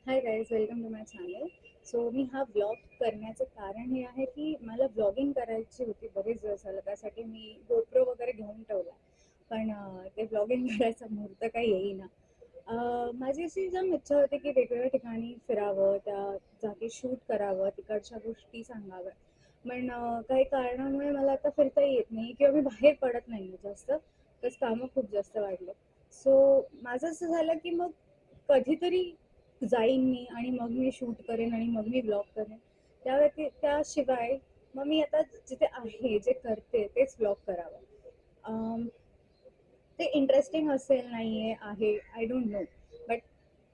High guys, welcome to my channel. So मी हा vlog करण्याचं कारण हे आहे की मला व्लॉगिंग करायची होती बरेच दिवस झालं. त्यासाठी मी गोप्रो वगैरे घेऊन ठेवला, पण ते व्लॉगिंग करायचा मुहूर्त काही येईना. माझी अशी जाम इच्छा होती की वेगवेगळ्या ठिकाणी फिरावं, त्या जागी शूट करावं, तिकडच्या गोष्टी सांगाव्या. पण काही कारणामुळे मला आता फिरता येत नाही किंवा मी बाहेर पडत नाही जास्त, तसं कामं खूप जास्त वाढले. सो माझं असं झालं की मग कधीतरी जाईन मी आणि मग मी शूट करेन आणि मग मी ब्लॉग करेन. त्याशिवाय मग मी आता जिथे आहे, जे करते तेच ब्लॉग करावं. अम, ते इंटरेस्टिंग असेल नाहीये आहे, I don't know, but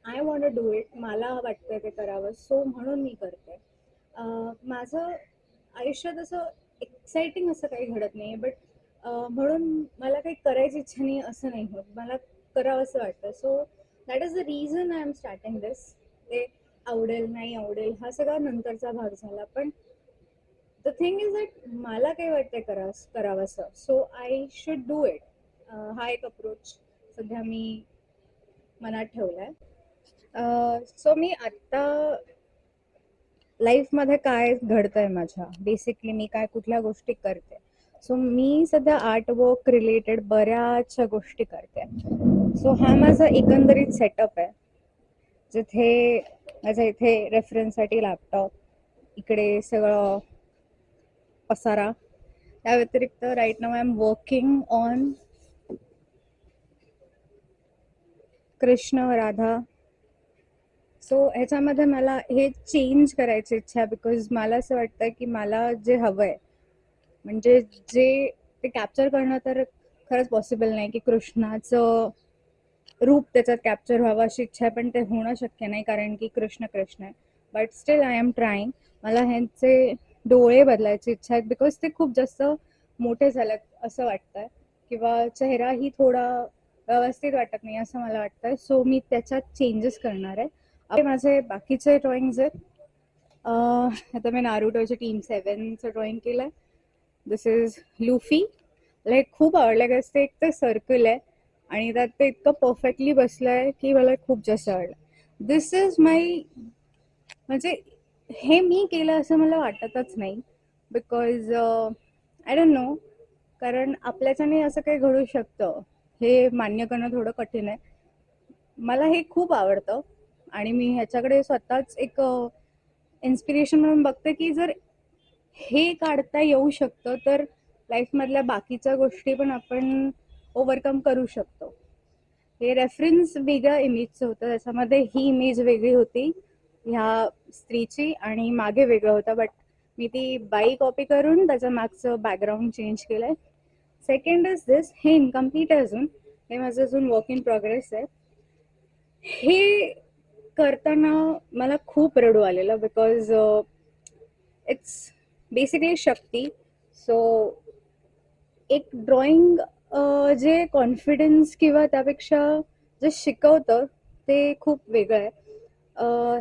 I want to do it. मला वाटतं ते करावं, सो म्हणून मी करते. माझं आयुष्यात असं एक्साइटिंग असं काही घडत नाही, बट म्हणून मला काही करायची इच्छा नाही असं नाही होत. मला करावं असं वाटतं. So that is the reason I am starting this. ते आवडेल नाही आवडेल हा सगळा नंतरचा भाग झाला, पण द थिंग इज दॅट मला काय वाटतंय करावंसं, so I should do it. हा एक अप्रोच सध्या मी मनात ठेवलाय. सो मी आत्ता लाईफमध्ये काय घडतंय माझ्या, बेसिकली मी काय कुठल्या गोष्टी करते. सो मी सध्या आर्ट वर्क रिलेटेड बऱ्याचशा गोष्टी करते. सो हा माझा एकंदरीत सेटअप आहे, जिथे माझ्या इथे रेफरन्ससाठी लॅपटॉप, इकडे सगळं पसारा. त्या व्यतिरिक्त right now I am working on Krishna Radha. So ह्याच्यामध्ये मला हे चेंज करायची इच्छा आहे, बिकॉज मला असं वाटतं की मला जे हवं आहे, म्हणजे जे ते कॅप्चर करणं तर खरंच पॉसिबल नाही की कृष्णाचं रूप त्याच्यात कॅप्चर व्हावं अशी इच्छा आहे, पण ते होणं शक्य नाही कारण की कृष्ण कृष्ण आहे. But still I am trying. मला ह्यांचे डोळे बदलायची इच्छा आहे, बिकॉज ते खूप जास्त मोठे झालेत असं वाटतंय, किंवा चेहराही थोडा व्यवस्थित वाटत नाही असं मला वाटतंय. सो मी त्याच्यात चेंजेस करणार आहे. आपले माझे बाकीचे ड्रॉइंग्स आहेत. आता मी नारुटोचे टीम 7चं ड्रॉइंग केलं आहे. दिस इज लुफी. मला हे खूप आवडलं, कारण ते एक तर सर्कल आहे आणि त्यात ते इतकं परफेक्टली बसलं आहे की मला खूप जास्त आवडलं. दिस इज माय, म्हणजे हे मी केलं असं मला वाटतच नाही, बिकॉज आय डोंट नो, कारण आपल्याच्याने असं काही घडू शकतं हे मान्य करणं थोडं कठीण आहे. मला हे खूप आवडतं आणि मी ह्याच्याकडे स्वतःच एक इन्स्पिरेशन म्हणून बघते की जर हे काढता येऊ शकतं तर लाईफमधल्या बाकीच्या गोष्टी पण आपण ओव्हरकम करू शकतो. हे रेफरन्स वेगळ्या इमेजचं होतं, त्याच्यामध्ये ही इमेज वेगळी होती ह्या स्त्रीची आणि मागे वेगळं होतं, बट मी ती बाई कॉपी करून त्याच्या मागचं बॅकग्राऊंड चेंज केलं आहे. सेकंड इज दिस, हे इनकम्प्लीट आहे अजून, हे माझं अजून वर्क इन प्रोग्रेस आहे. हे करताना मला खूप रडू आलेलं, because it's basically Shakti. So एक ड्रॉइंग जे कॉन्फिडन्स किंवा त्यापेक्षा जे शिकवतं ते खूप वेगळं आहे.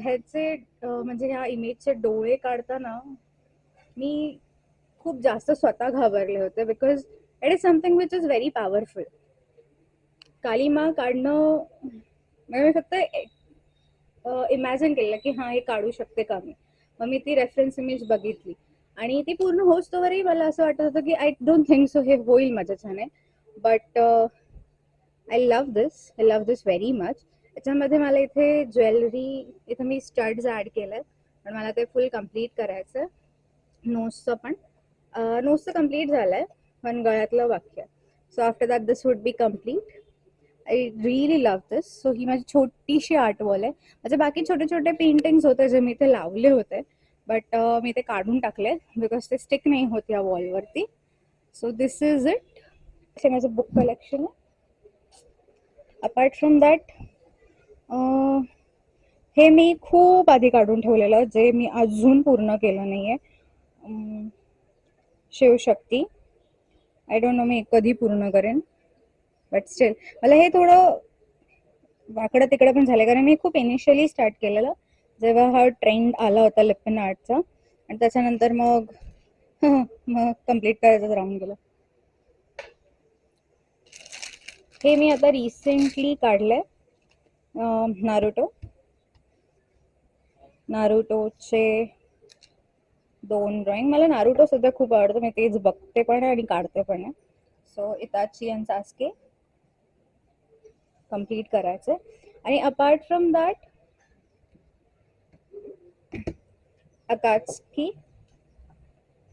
ह्याचे म्हणजे ह्या इमेजचे डोळे काढताना मी खूप जास्त स्वतः घाबरले होते, because it is something which is very powerful. कालिमा काढणं म्हणजे मी फक्त इमॅजिन केलं की हां हे काढू शकते का मी. मग मी ती रेफरन्स इमेज बघितली आणि ती पूर्ण होस्तोवरही मला असं वाटत होतं की आय डोंट थिंक सो हे होईल माझ्याच्याने. But I love this very much. याच्यामध्ये मला इथे ज्वेलरी, इथं मी स्टड्स ॲड केलं आहे, पण मला ते फुल कम्प्लीट करायचं आहे. नोजचं पण नोजचं कम्प्लीट झालं आहे, पण गळ्यातलं बाकी आहे. So after that this would be complete. I really love this. So ही माझी छोटीशी आर्ट वॉल आहे. माझे बाकी छोटे छोटे पेंटिंग्स होते जे मी इथे लावले होते, बट मी ते काढून टाकले बिकॉज ते स्टिक नाही होत या वॉलवरती. So this is it. हे माझं बुक कलेक्शन आहे. अपार्ट फ्रॉम दॅट हे मी खूप आधी काढून ठेवलेलं जे मी अजून पूर्ण केलं नाही आहे. शिवशक्ती. आय डोंट नो मी कधी पूर्ण करेन, बट स्टील मला हे थोडं वाकडं तिकडं पण झालं, कारण मी खूप इनिशियली स्टार्ट केलेलं जेव्हा हा ट्रेंड आला होता लिप्पन आर्टचा, आणि त्याच्यानंतर मग मग कम्प्लीट करायचं राहून गेलं. हे मी आता रिसेंटली काढलंय नारुटो. नारुटोचे 2 ड्रॉइंग. मला नारुटो सध्या खूप आवडतो, मी तेच बघते पण आहे आणि काढते पण आहे. सो इताची आणि सास्के कम्प्लीट करायचे. आणि अपार्ट फ्रॉम दॅट अकात्सुकी,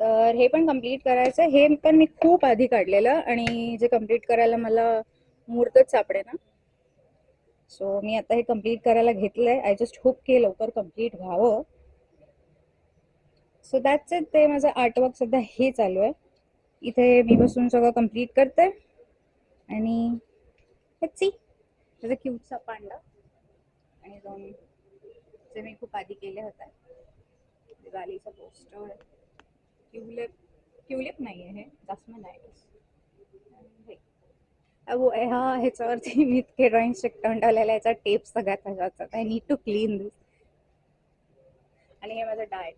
तर हे पण कम्प्लीट करायचं. हे पण मी खूप आधी काढलेलं आणि जे कम्प्लीट करायला मला मुहूर्तच सापडे ना. सो मी आता हे कम्प्लीट करायला घेतलंय. आय जस्ट होप की लवकर कम्प्लीट व्हावं. So that's it. ते माझं आर्टवर्क सध्या हे चालू आहे. इथे मी बसून सगळं कम्प्लीट करते आणि लेट्स सी. त्याचा क्यूटचा पांडा आणि दोन जे मी खूप आधी केले होते दिवाळीचा पोस्टर. ट्युलिप, ट्युलिप नाही आहे हे, जास्मिन आहे. हा ह्याच्यावरती मी इतके ड्रॉइंग चिकटवून ठेवलेला, याचा टेप सगळ्यात ह्याच्यात. आय नीड टू क्लीन दिस. आणि हे माझं डाएट,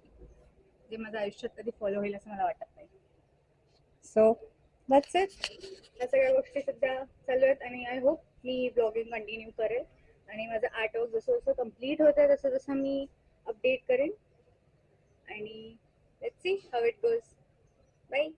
जे माझं आयुष्यात कधी फॉलो होईल असं मला वाटत नाही. So that's it. या सगळ्या गोष्टी सध्या चालू आहेत आणि I hope me blogging continue करेल आणि माझं आर्टवर्क जसं जसं कम्प्लीट होतं तसं जसं मी अपडेट करेन. आणि let's see how it goes. Bye.